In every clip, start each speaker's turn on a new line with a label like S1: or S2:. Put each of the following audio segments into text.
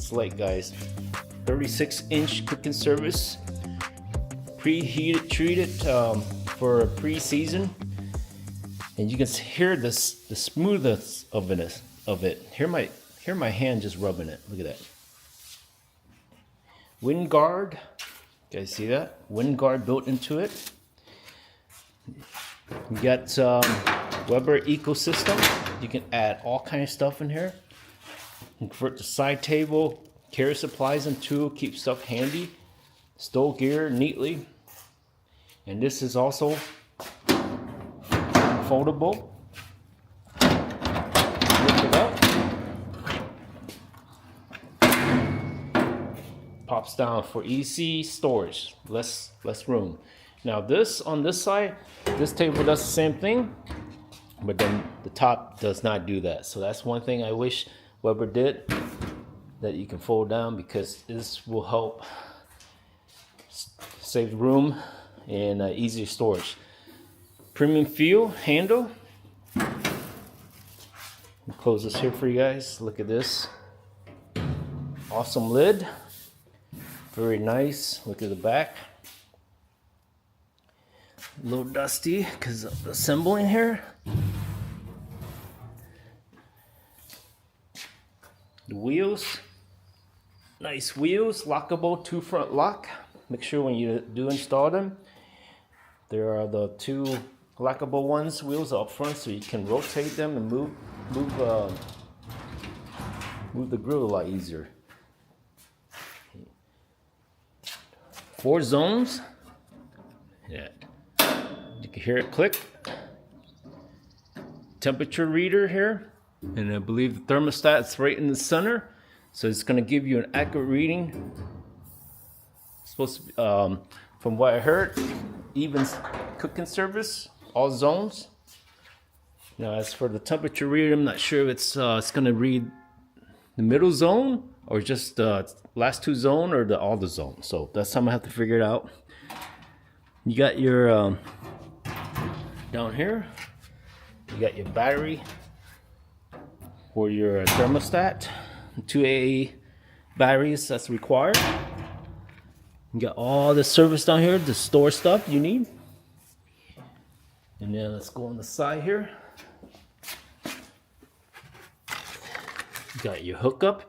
S1: Slate, guys. 36-inch cooking service, preheated, treated for a pre-season, and you can hear the smoothness of it. Hear my hand just rubbing it. Look at that. Wind guard. You guys see that? Wind guard built into it. You got Weber ecosystem. You can add all kind of stuff in here. Convert the side table, carry supplies into, keep stuff handy, stow gear neatly. And this is also foldable. Lift it up. Pops down for easy storage, less room. Now this on this side, this table does the same thing, but then the top does not do that. So that's one thing I wish Weber did, that you can fold down, because this will help save room and easier storage. Premium feel handle. I'll close this here for you guys. Look at this. Awesome lid. Very nice. Look at the back. A little dusty because of the assembling here. The wheels. Nice wheels. Lockable 2-front lock. Make sure when you do install them, there are the 2 lockable ones wheels up front, so you can rotate them and move the grill a lot easier. 4 zones. Yeah, you can hear it click. Temperature reader here, and I believe the thermostat's right in the center, so it's going to give you an accurate reading. It's supposed to be, from what I heard, even cooking service, all zones. Now, as for the temperature reader, I'm not sure if it's going to read the middle zone or just the last 2 zone or all the zones. So that's something I have to figure it out. You got your down here. You got your battery for your thermostat. 2 AA batteries that's required. You got all the service down here to store stuff you need. And then let's go on the side here. You got your hookup.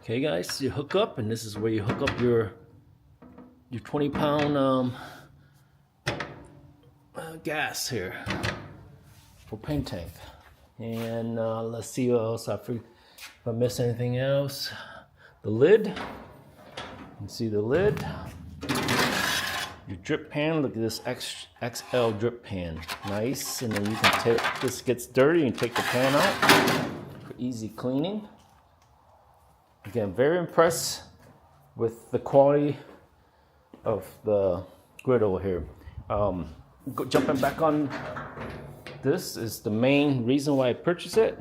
S1: Okay, guys, your hookup, and this is where you hook up your 20-pound gas here for paint tank. And let's see what else if I miss anything else. The lid. You can see the lid. Your drip pan. Look at this XL drip pan. Nice. And then you can take, this gets dirty, and take the pan out for easy cleaning. Again, very impressed with the quality of the griddle here. Jumping back on, this is the main reason why I purchased it.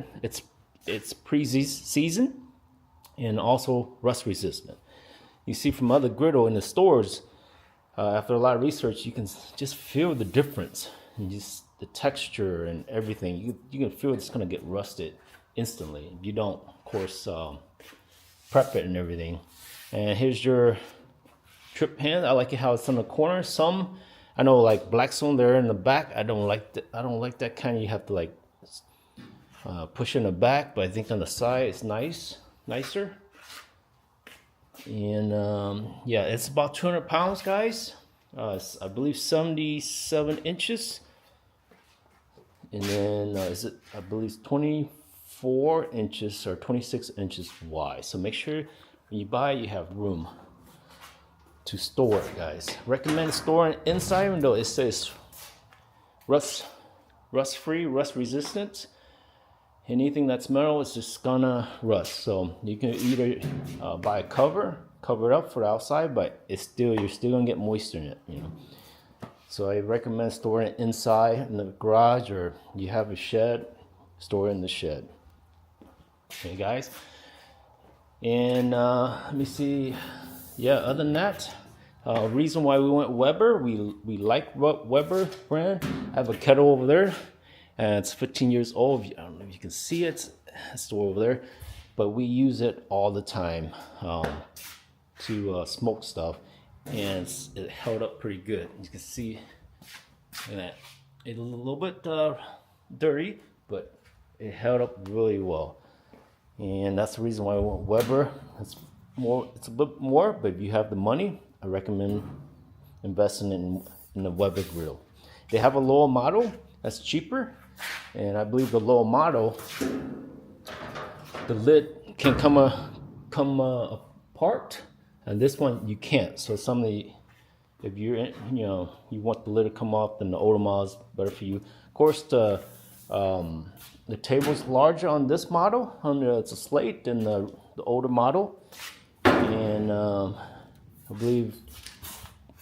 S1: It's pre-season and also rust resistant. You see from other griddle in the stores, after a lot of research, you can just feel the difference, and just the texture and everything. You can feel it's gonna get rusted instantly. If you don't, of course, prep it and everything. And here's your trip pan. I like it how it's on the corner. Some, I know, like Blackstone, they're in the back. I don't like that kind. You have to like push in the back, but I think on the side it's nicer. And yeah, it's about 200 pounds, guys. I believe 77 inches. And then I believe 24 inches or 26 inches wide. So make sure when you buy it, you have room to store it, guys. Recommend storing inside, even though it says rust free, rust resistant. Anything that's metal is just gonna rust. So you can either buy a cover it up for the outside, but you're still gonna get moisture in it, you know. So I recommend storing it inside in the garage, or you have a shed, store it in the shed. Okay, guys. And let me see. Yeah, other than that, reason why we went Weber, we like Weber brand. I have a kettle over there, and it's 15 years old. I don't know if you can see it. It's still over there. but we use it all the time to smoke stuff, and it held up pretty good. You can see that it's a little bit dirty, but it held up really well, and that's the reason why I want Weber. It's a bit more, but if you have the money, I recommend investing in the Weber griddle. They have a lower model that's cheaper, and I believe the lower model, the lid can come apart, and this one you can't. So if you're you want the lid to come off, then the older model is better for you. Of course, the table's larger on this model. It's a slate than the older model, and I believe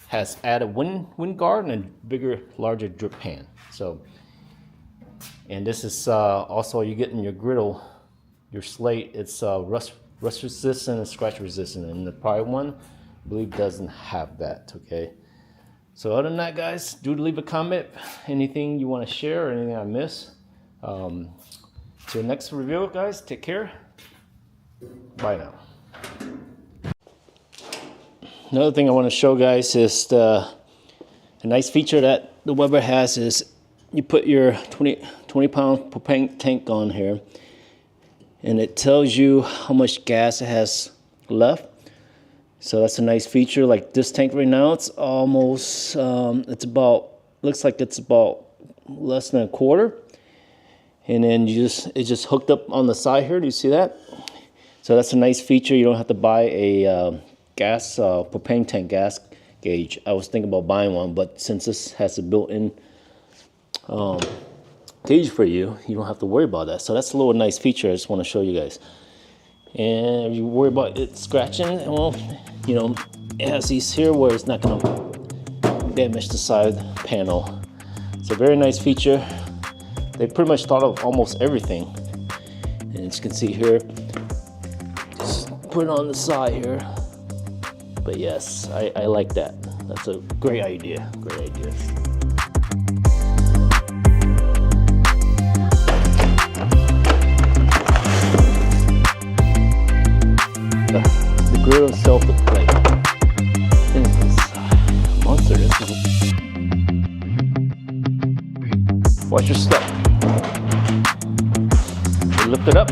S1: has added wind guard and a bigger, larger drip pan. So, and this is also, you get in your griddle, your slate, it's rust resistant and scratch resistant, and the prior one I believe doesn't have that. Okay, so other than that, guys, do leave a comment, anything you want to share or anything I miss. Till the next review, guys, take care, bye now. Another thing I want to show, guys, is a nice feature that the Weber has is you put your 20-pound propane tank on here, and it tells you how much gas it has left. So that's a nice feature. Like this tank right now, it's almost looks like it's about less than a quarter, and then it's just hooked up on the side here. Do you see that? So that's a nice feature. You don't have to buy a propane tank gas gauge. I was thinking about buying one, but since this has a built-in gauge for you, you don't have to worry about that. So that's a little nice feature I just want to show you guys. And if you worry about it scratching, well, it has these here where it's not going to damage the side panel. It's a very nice feature. They pretty much thought of almost everything. And as you can see here, just put it on the side here. But yes, I like that. That's a great idea. Great idea. The griddle itself, the plate. This monster. Watch your step. You lift it up.